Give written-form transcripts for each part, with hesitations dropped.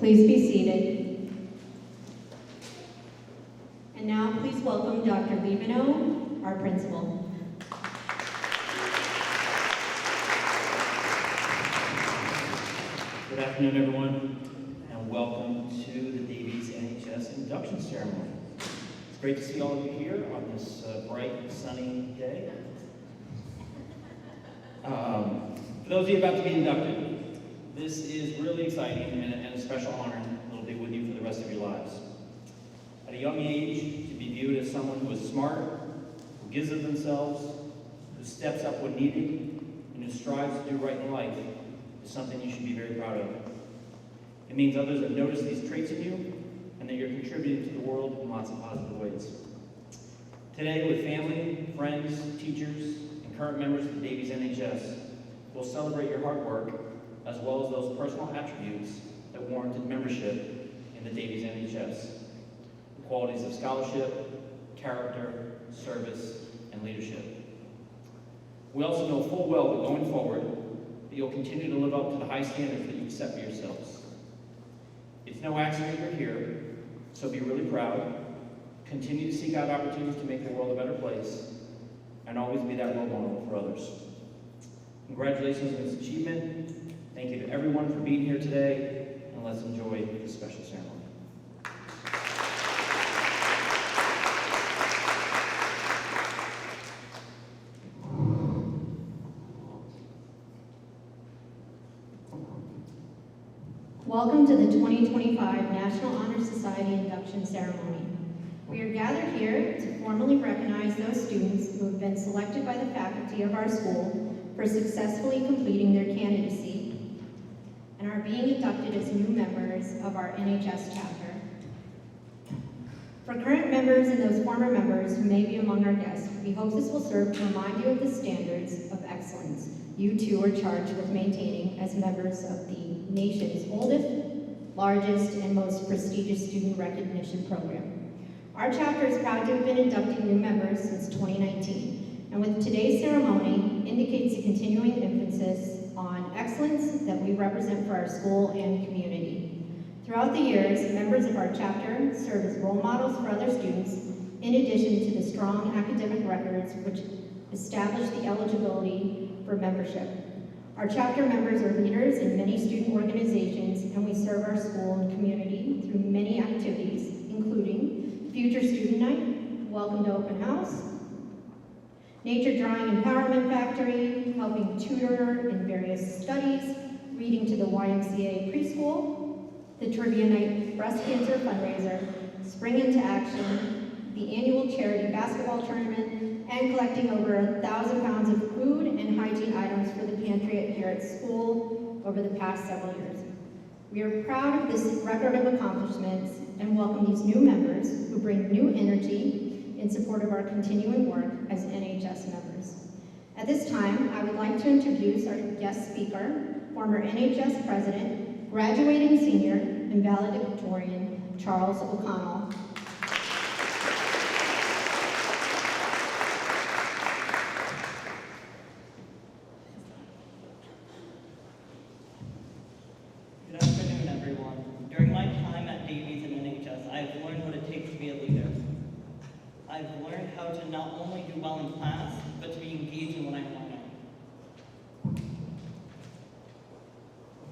Please be seated. And now please welcome Dr. Bevino, our principal. Good afternoon, everyone, and welcome to the Davies NHS Induction Ceremony. It's great to see all of you here on this bright, sunny day. For those of you about to be inducted, this is really exciting and a special honor that'll be with you for the rest of your lives. At a young age, to be viewed as someone who is smart, who gives of themselves, who steps up when needed, and who strives to do right in life is something you should be very proud of. It means others have noticed these traits in you and that you're contributing to the world in lots of positive ways. Today, with family, friends, teachers, and current members of the Davies NHS, we'll celebrate your hard work as well as those personal attributes that warranted membership in the Davies NHS. The qualities of scholarship, character, service, and leadership. We also know full well that going forward, that you'll continue to live up to the high standards that you've set for yourselves. It's no accident you're here, so be really proud. Continue to seek out opportunities to make the world a better place, and always be that role model for others. Congratulations on this achievement. Thank you to everyone for being here today, and let's enjoy this special ceremony. Welcome to the 2025 National Honor Society Induction Ceremony. We are gathered here to formally recognize those students who have been selected by the faculty of our school for successfully completing their candidacy and are being inducted as new members of our NHS chapter. For current members and those former members who may be among our guests, we hope this will serve to remind you of the standards of excellence you too are charged with maintaining as members of the nation's oldest, largest, and most prestigious student recognition program. Our chapter is proud to have been inducting new members since 2019, and with today's ceremony indicates a continuing emphasis on excellence that we represent for our school and community. Throughout the years, members of our chapter serve as role models for other students, in addition to the strong academic records which establish the eligibility for membership. Our chapter members are leaders in many student organizations, and we serve our school and community through many activities, including Future Student Night, Welcome to Open House, Nature Drawing Empowerment Factory, helping tutor in various studies, reading to the YMCA preschool, the Trivia Night Breast Cancer Fundraiser, Spring into Action, the annual charity basketball tournament, and collecting over 1,000 pounds of food and hygiene items for the pantry here at school over the past several years. We are proud of this record of accomplishments and welcome these new members who bring new energy in support of our continuing work as NHS members. At this time, I would like to introduce our guest speaker, former NHS President, graduating senior, and valedictorian, Charles O'Connell. I've learned how to not only do well in class, but to be engaged in what I'm learning.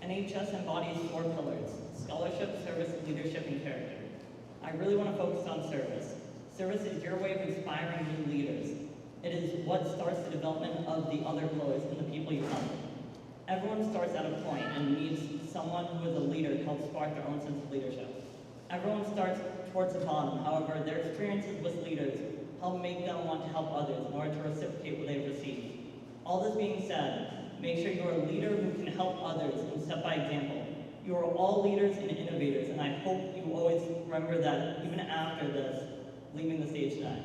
NHS embodies 4 pillars: scholarship, service, leadership, and character. I really want to focus on service. Service is your way of inspiring new leaders. It is what starts the development of the other pillars and the people you help. Everyone starts at a point and needs someone who is a leader to help spark their own sense of leadership. Everyone starts towards the bottom. However, their experiences with leaders help make them want to help others in order to reciprocate what they've received. All this being said, make sure you're a leader who can help others and set by example. You are all leaders and innovators, and I hope you always remember that even after this, leaving the stage tonight.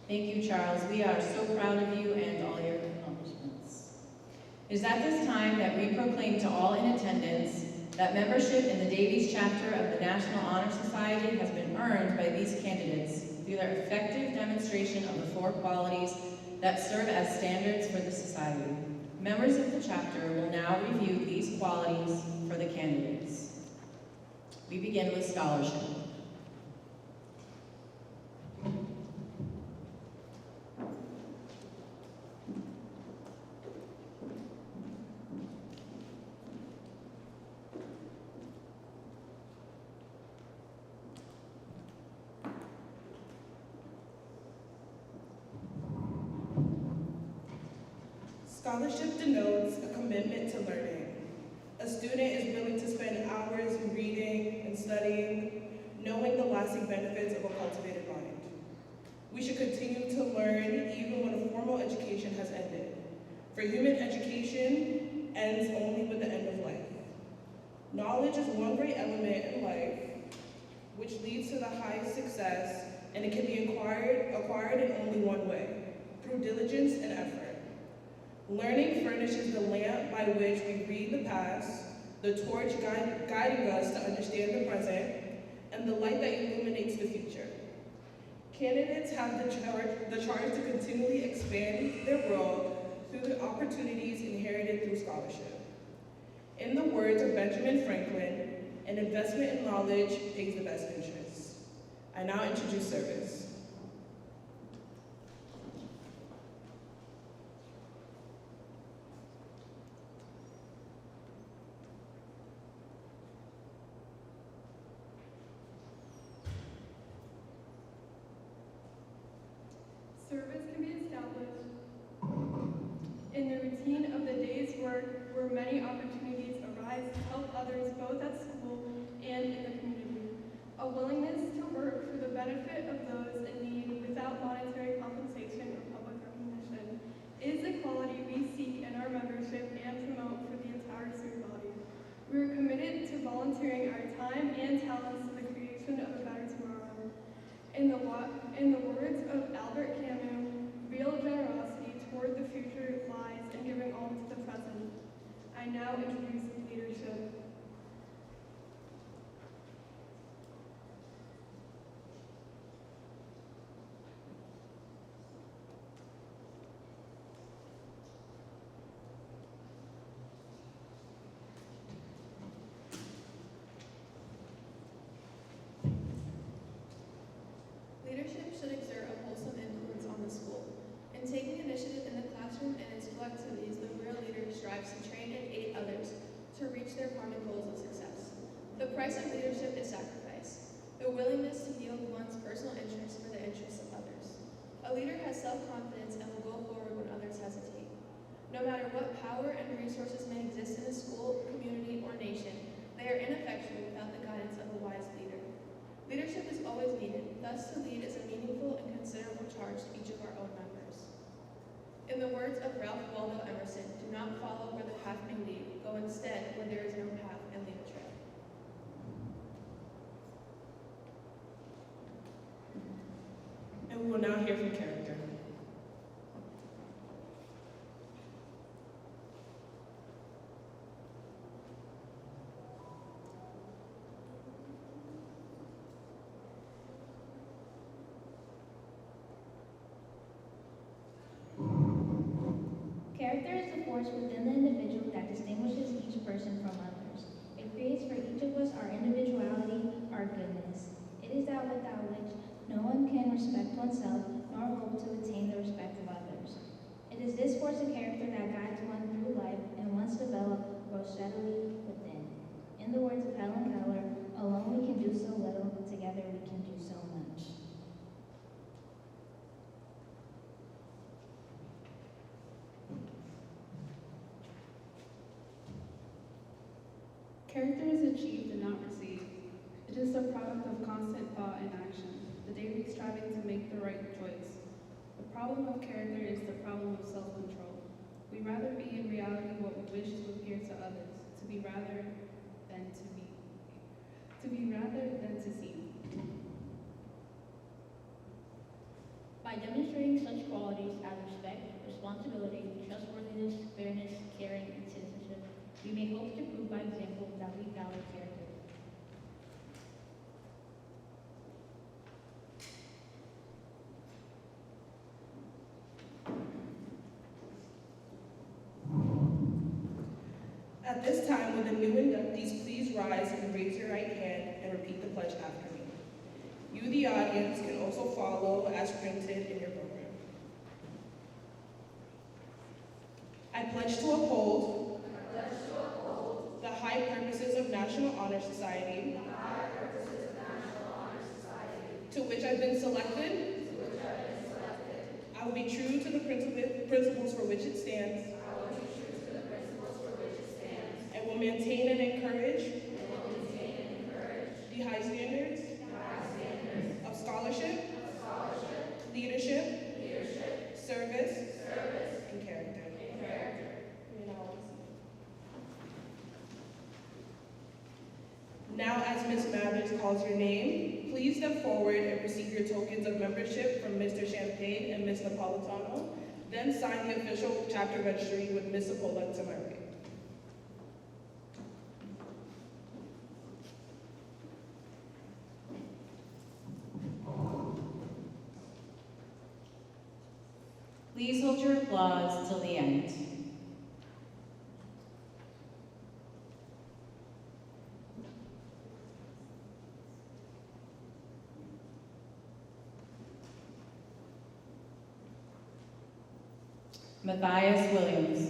Thank you, Charles. We are so proud of you and all your accomplishments. It is at this time that we proclaim to all in attendance that membership in the Davies chapter of the National Honor Society has been earned by these candidates through their effective demonstration of the 4 qualities that serve as standards for the society. Members of the chapter will now review these qualities for the candidates. We begin with scholarship. Scholarship denotes a commitment to learning. A student is willing to spend hours reading and studying, knowing the lasting benefits of a cultivated mind. We should continue to learn even when a formal education has ended. For human education ends only with the end of life. Knowledge is one great element in life which leads to the highest success, and it can be acquired in only one way, through diligence and effort. Learning furnishes the lamp by which we read the past, the torch guiding us to understand the present, and the light that illuminates the future. Candidates have the charge to continually expand their world through the opportunities inherited through scholarship. In the words of Benjamin Franklin, an investment in knowledge pays the best interest. I now introduce service. Service can be established in the routine of the day's work, where many opportunities arise to help others both at school and in the community. A willingness to work for the benefit of those in need without monetary compensation or public recognition is the quality we seek in our membership and promote for the entire student body. We are committed to volunteering our time and talents to the creation of a better tomorrow. In the words of Albert Camus, real generosity toward the future lies in giving all to the present. I now introduce leadership. Leadership should exert a wholesome influence on the school. In taking initiative in the classroom and in school activities, the real leader strives to train and aid others to reach their common goals of success. The price of leadership is sacrifice, the willingness to yield one's personal interests for the interests of others. A leader has self-confidence and will go forward when others hesitate. No matter what power and resources may exist in a school, community, or nation, they are ineffectual without the guidance of a wise leader. Leadership is always needed, thus to lead is a meaningful and considerable charge to each of our own members. In the words of Ralph Waldo Emerson, do not follow where the path may lead, go instead where there is no path and leave a trail. And we will now hear from character. Character is the force within the individual that distinguishes each person from others. It creates for each of us our individuality, our goodness. It is that without which no one can respect oneself nor hope to attain the respect of others. It is this force of character that guides one through life and once developed, grows steadily within. In the words of Helen Keller, alone we can do so little, together we can do so much. Character is achieved and not received. It is the product of constant thought and action, the daily striving to make the right choice. The problem of character is the problem of self-control. We rather be in reality what we wish to appear to others, to be rather than to seem. By demonstrating such qualities as respect, responsibility, trustworthiness, fairness, caring, and citizenship, we may hope to prove by example that we value character. At this time, will the new inductees please rise and raise your right hand and repeat the pledge after me. You, the audience, can also follow as printed in your program. I pledge to uphold the high purposes of National Honor Society, to which I've been selected. I will be true to the principles for which it stands. And will maintain and encourage the high standards of scholarship, leadership, service, and character. Now, as Ms. Mathers calls your name, please step forward and receive your tokens of membership from Mr. Champagne and Ms. Napolitano. Then sign the official chapter registry with Ms. Sapola to my right. Please hold your applause till the end. Matthias Williams.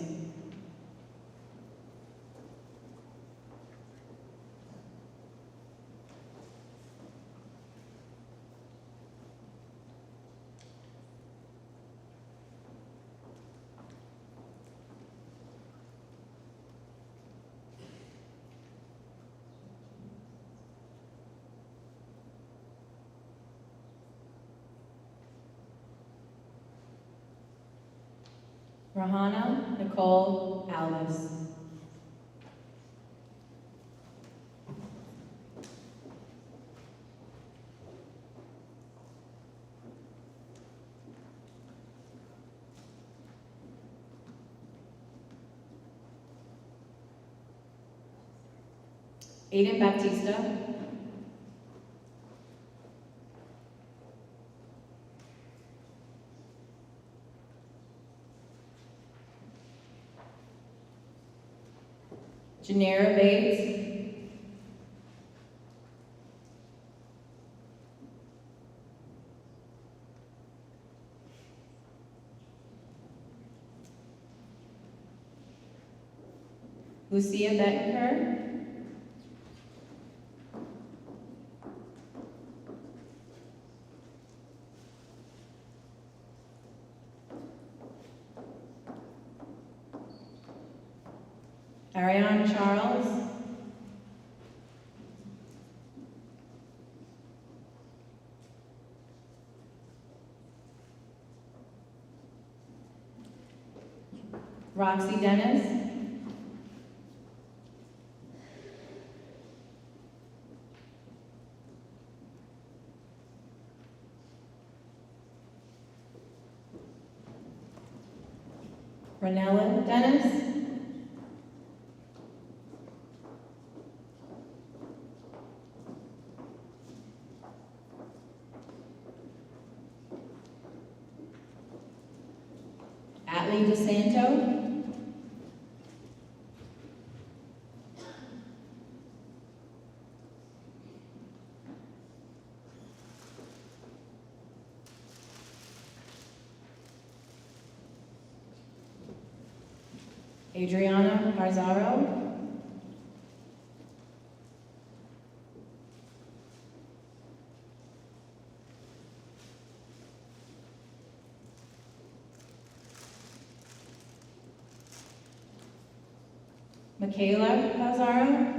Rahana Nicole Alves. Aiden Baptista. Janera Bates. Lucia Bettenker. Ariane Charles. Roxy Dennis. Renella Dennis. Atlee DeSanto. Adriana Garzaro. Michaela Garzaro.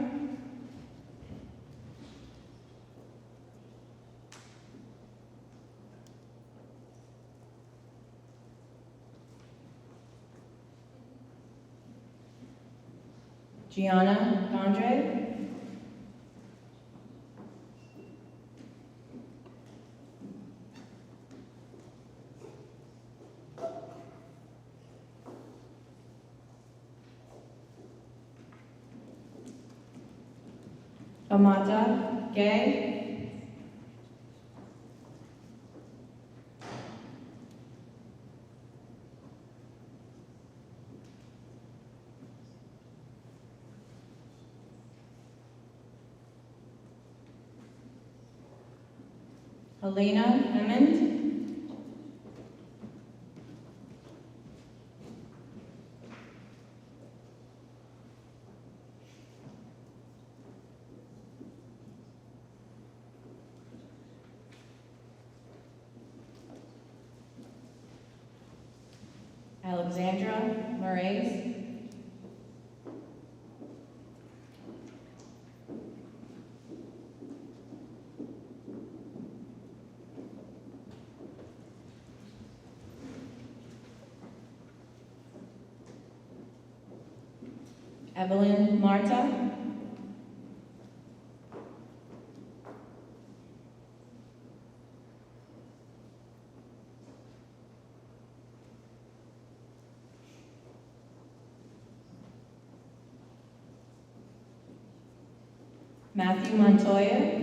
Gianna Gondre. Amata Gay. Helena Hammond. Alexandra Moraes. Evelyn Marta. Matthew Montoya.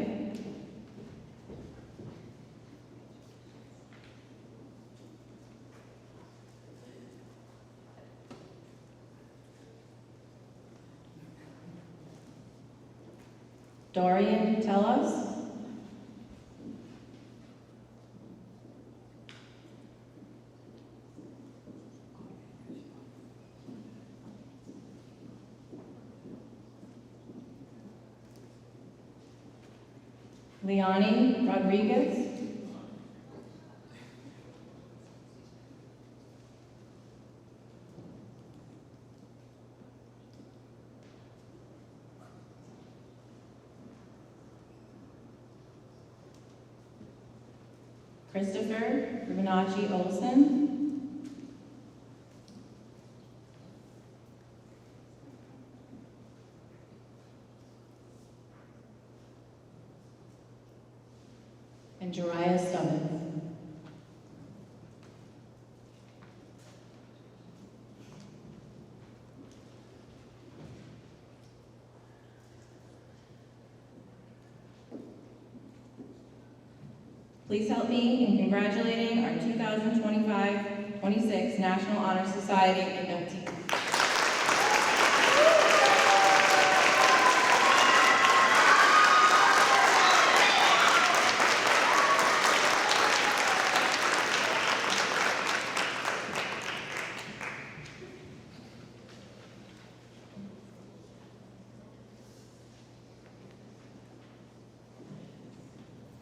Dorian Tellos. Leonie Rodriguez. Christopher Rubinacci Olson. And Jariah Stubbins. Please help me in congratulating our 2025-26 National Honor Society inductees.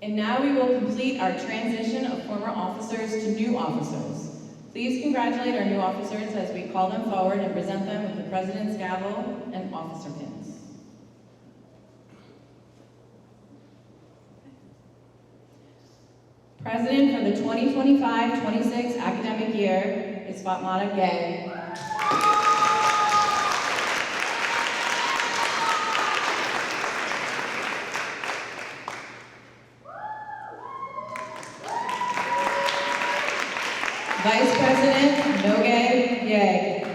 And now we will complete our transition of former officers to new officers. Please congratulate our new officers as we call them forward and present them with the President's gavel and officer pins. President for the 2025-26 academic year is Fatmata Gay. Vice President Noge Yeg.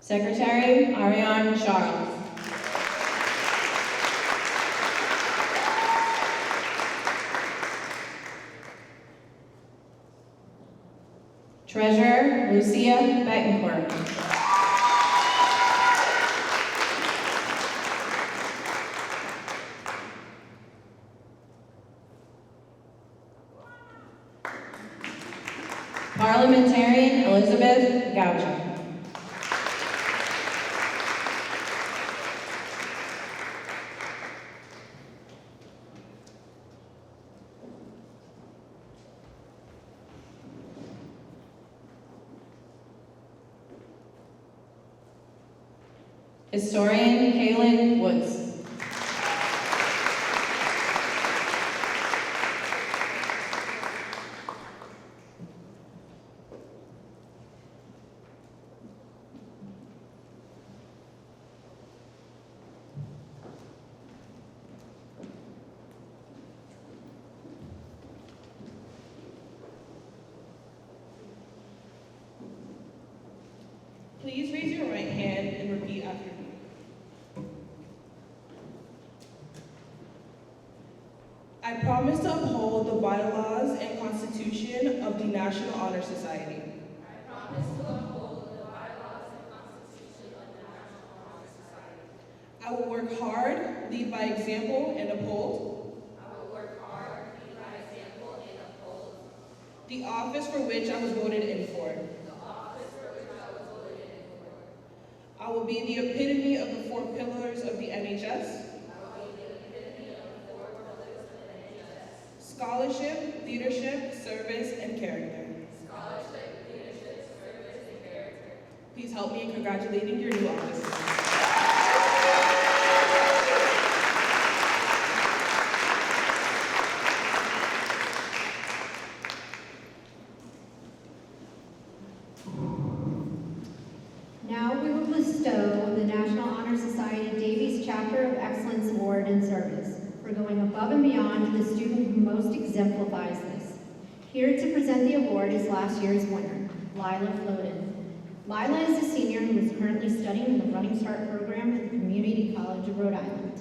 Secretary Ariane Charles. Treasurer Lucia Betancourt. Parliamentarian Elizabeth Goucher. Historian Kaylin Woods. Please raise your right hand and repeat after me. promise to uphold the bylaws and Constitution of the National Honor Society. I will work hard, lead by example, and uphold the office for which I was voted in for. I will be the epitome of the 4 pillars of the NHS. Scholarship, leadership, service, and character. Please help me in congratulating your new officers. Now we will bestow the National Honor Society Davies Chapter of Excellence Award in Service for going above and beyond to the student who most exemplifies this. Here to present the award is last year's winner, Lila Floden. Lila is a senior who is currently studying in the Running Start program at the Community College of Rhode Island.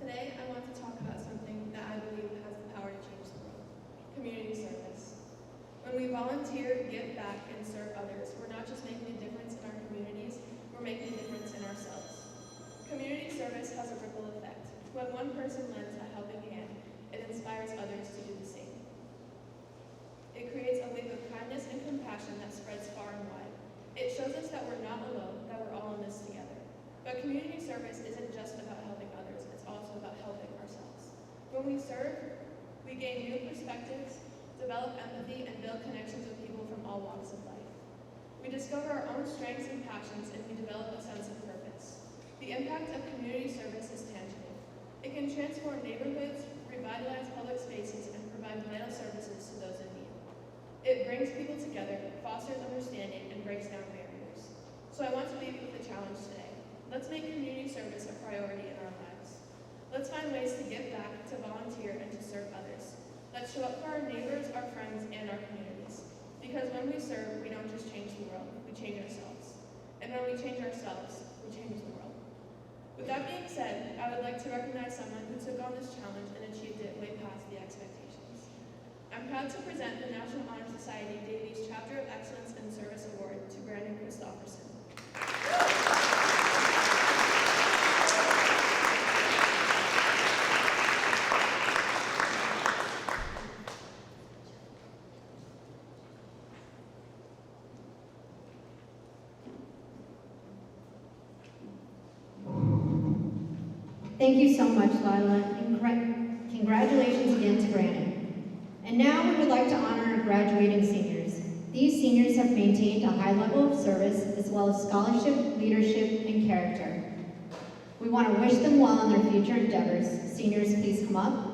Today, I want to talk about something that I believe has the power to change the world: community service. When we volunteer, give back, and serve others, we're not just making a difference in our communities, we're making a difference in ourselves. Community service has a ripple effect. When one person lends a helping hand, it inspires others to do the same. It creates a wave of kindness and compassion that spreads far and wide. It shows us that we're not alone, that we're all in this together. But community service isn't just about helping others, it's also about helping ourselves. When we serve, we gain new perspectives, develop empathy, and build connections with people from all walks of life. We discover our own strengths and passions, and we develop a sense of purpose. The impact of community service is tangible. It can transform neighborhoods, revitalize public spaces, and provide vital services to those in need. It brings people together, fosters understanding, and breaks down barriers. So I want to leave you with a challenge today. Let's make community service a priority in our lives. Let's find ways to give back, to volunteer, and to serve others. Let's show up for our neighbors, our friends, and our communities. Because when we serve, we don't just change the world, we change ourselves. And when we change ourselves, we change the world. With that being said, I would like to recognize someone who took on this challenge and achieved it way past the expectations. I'm proud to present the National Honor Society Davies Chapter of Excellence in Service Award to Brandon Christopherson. Thank you so much, Lila, and congratulations again to Brandon. And now we would like to honor our graduating seniors. These seniors have maintained a high level of service as well as scholarship, leadership, and character. We want to wish them well in their future endeavors. Seniors, please come up.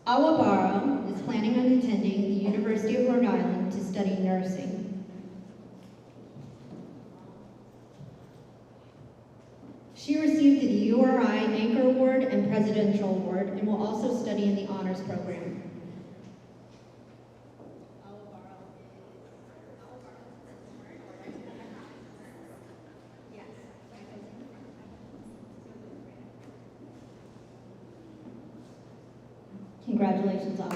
Awabara is planning on attending the University of Rhode Island to study nursing. She received the URI Anchor Award and Presidential Award and will also study in the honors program. Congratulations, Awa.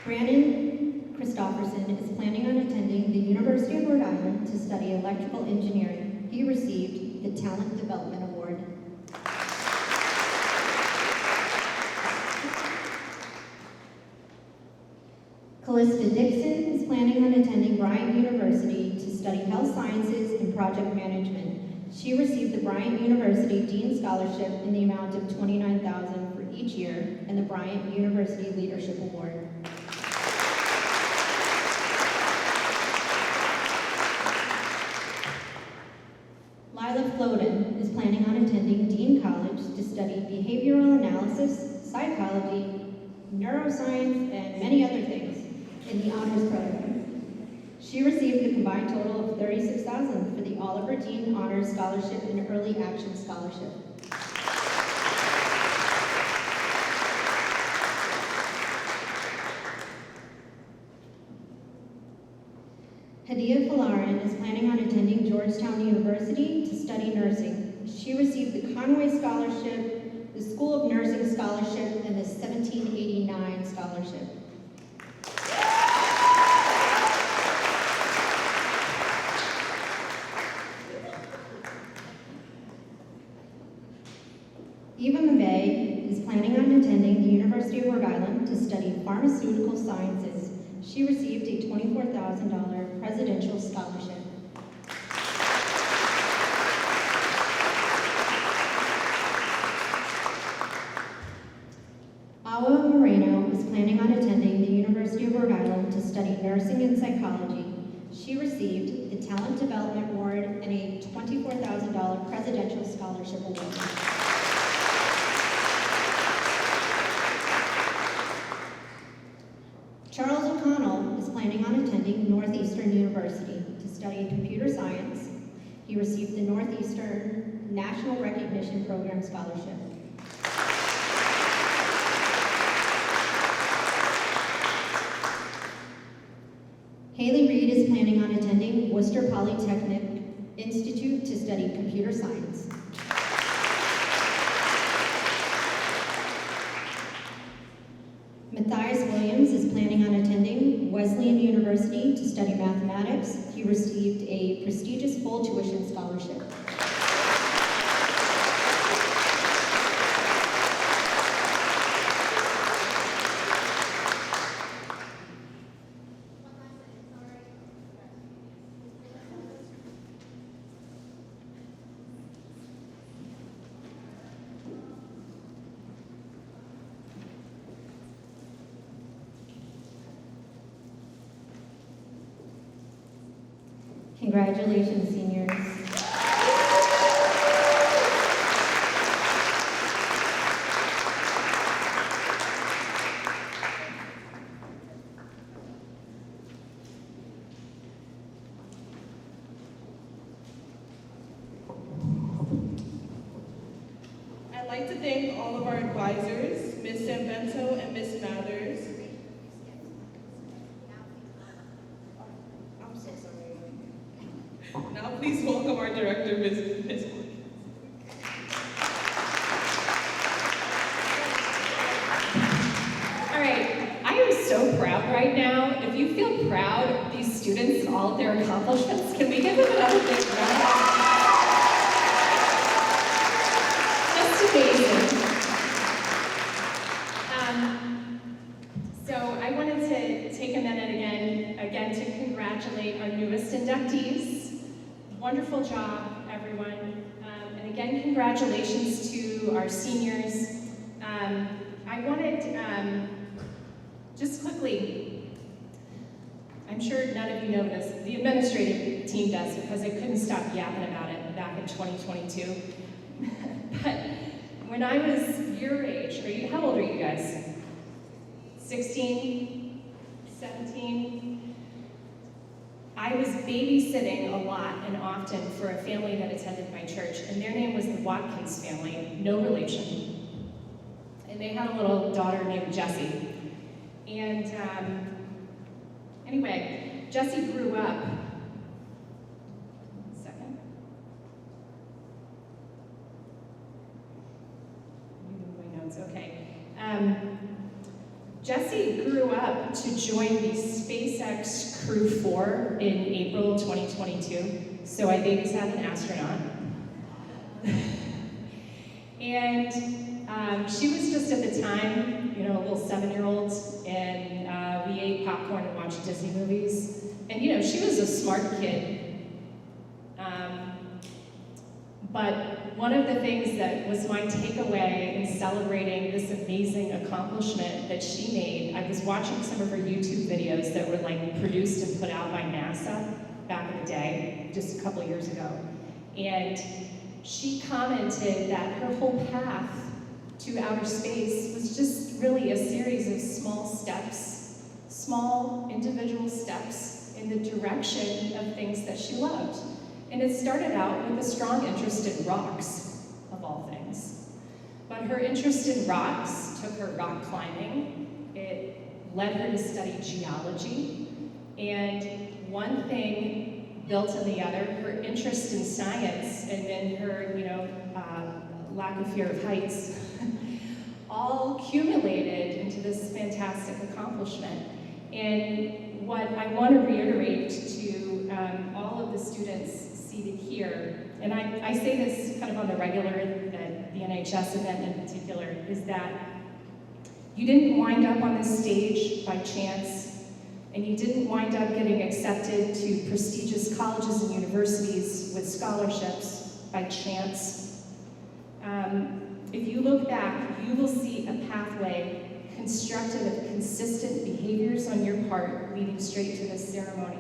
Brandon Christopherson is planning on attending the University University of Rhode Island to study electrical engineering. He received the Talent Development Award. Callista Dixon is planning on attending Bryant University to study health sciences and project management. She received the Bryant University Dean Scholarship in the amount of $29,000 for each year and the Bryant University Leadership Award. Lila Floden is planning on attending Dean College to study behavioral analysis, psychology, neuroscience, and many other things in the honors program. She received the combined total of $36,000 for the Oliver Dean Honors Scholarship and Early Action Scholarship. Hadia Falarin is planning on attending Georgetown University to study nursing. She received the Conway Scholarship, the School of Nursing Scholarship, and the 1789 Scholarship. Eva Mabey is planning on attending the University of Rhode Island to study pharmaceutical sciences. She received a $24,000 presidential scholarship. Awa Moreno is planning on attending the University of Rhode Island to study nursing and psychology. She received the Talent Development Award and a $24,000 presidential scholarship award. Charles O'Connell is planning on attending Northeastern University to study computer science. He received the Northeastern National Recognition Program Scholarship. Haley Reed is planning on attending Worcester Polytechnic Institute to study computer science. Matthias Williams is planning on attending Wesleyan University to study mathematics. He received a prestigious full tuition scholarship. Congratulations, seniors. I'd like to thank all of our advisors, Ms. San Bento and Ms. Mathers. I'm so sorry. Now please welcome our director, Ms. All right, I am so proud right now. If you feel proud of these students and all of their accomplishments, can we give them another big round? Just amazing. So I wanted to take a minute again to congratulate our newest inductees. Wonderful job, everyone. And again, congratulations to our seniors. I wanted, just quickly, I'm sure none of you know this, the administrative team does because I couldn't stop yapping about it back in 2022. But when I was your age, how old are you guys? 16, 17? I was babysitting a lot and often for a family that attended my church, and their name was the Watkins family, no relation. And they had a little daughter named Jessie. And anyway, Jessie grew up. One second. Let me move my notes, okay. Jessie grew up to join the SpaceX Crew 4 in April 2022, so I babysat an astronaut. And she was just at the time, you know, a little 7-year-old, and we ate popcorn and watched Disney movies. And you know, she was a smart kid. But one of the things that was my takeaway in celebrating this amazing accomplishment that she made, I was watching some of her YouTube videos that were like produced and put out by NASA back in the day, just a couple of years ago. And she commented that her whole path to outer space was just really a series of small steps, small individual steps in the direction of things that she loved. And it started out with a strong interest in rocks, of all things. But her interest in rocks took her rock climbing. It led her to study geology. And one thing built on the other, her interest in science and then her, lack of fear of heights, all accumulated into this fantastic accomplishment. And what I want to reiterate to all of the students seated here, and I say this kind of on the regular at the NHS event in particular, is that you didn't wind up on this stage by chance, and you didn't wind up getting accepted to prestigious colleges and universities with scholarships by chance. If you look back, you will see a pathway constructed of consistent behaviors on your part leading straight to this ceremony.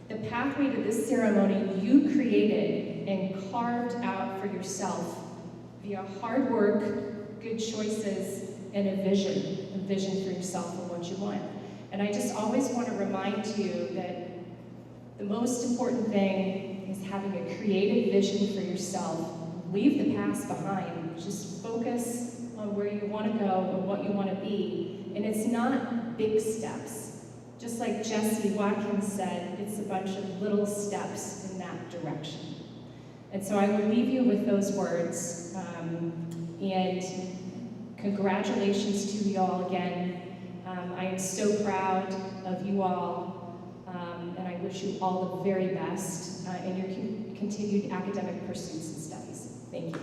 The pathway to this ceremony you created and carved out for yourself via hard work, good choices, and a vision for yourself and what you want. And I just always want to remind you that the most important thing is having a creative vision for yourself. Leave the past behind. Just focus on where you want to go and what you want to be. And it's not big steps. Just like Jessie Watkins said, it's a bunch of little steps in that direction. And so I will leave you with those words. And congratulations to you all again. I am so proud of you all, and I wish you all the very best in your continued academic pursuits and studies. Thank you.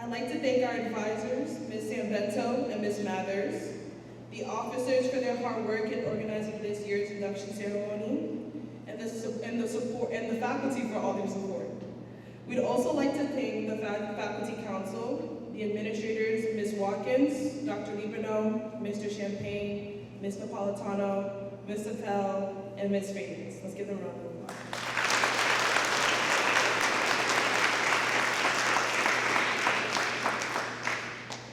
I'd like to thank our advisors, Ms. San Bento and Ms. Mathers, the officers for their hard work in organizing this year's induction ceremony, and the faculty for all their support. We'd also like to thank the Faculty Council, the administrators, Ms. Watkins, Dr. Libano, Mr. Champagne, Ms. Napolitano, Ms. Appel, and Ms. Favors. Let's give them a round of applause.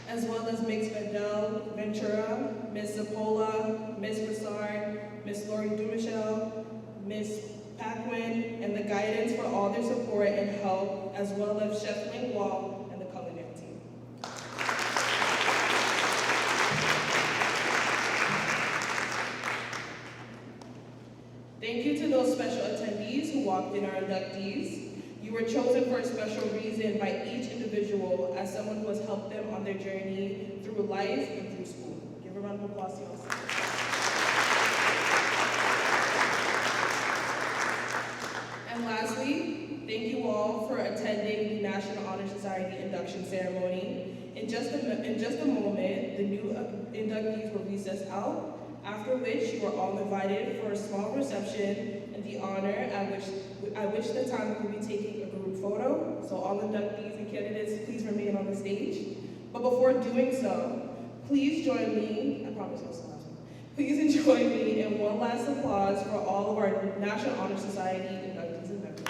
As well as Ms. Ventura, Ms. Zapola, Ms. Broussard, Ms. Lori Dumichel, Ms. Paquin, and the guidance for all their support and help, as well as Chef Wall and the culinary team. Thank you to those special attendees who walked in our inductees. You were chosen for a special reason by each individual as someone who has helped them on their journey through life and through school. Give a round of applause to yourself. And lastly, thank you all for attending the National Honor Society induction ceremony. In just a moment, the new inductees will recess out, after which you are all invited for a small reception in the honor at which the time we will be taking a group photo. So all inductees and candidates, please remain on the stage. But before doing so, please join me, I promise it was the last one. Please join me in one last applause for all of our National Honor Society inductees and members.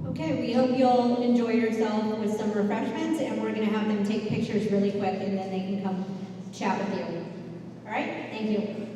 Okay, we hope you'll enjoy yourself with some refreshments, and we're going to have them take pictures really quick, and then they can come chat with you. All right, thank you.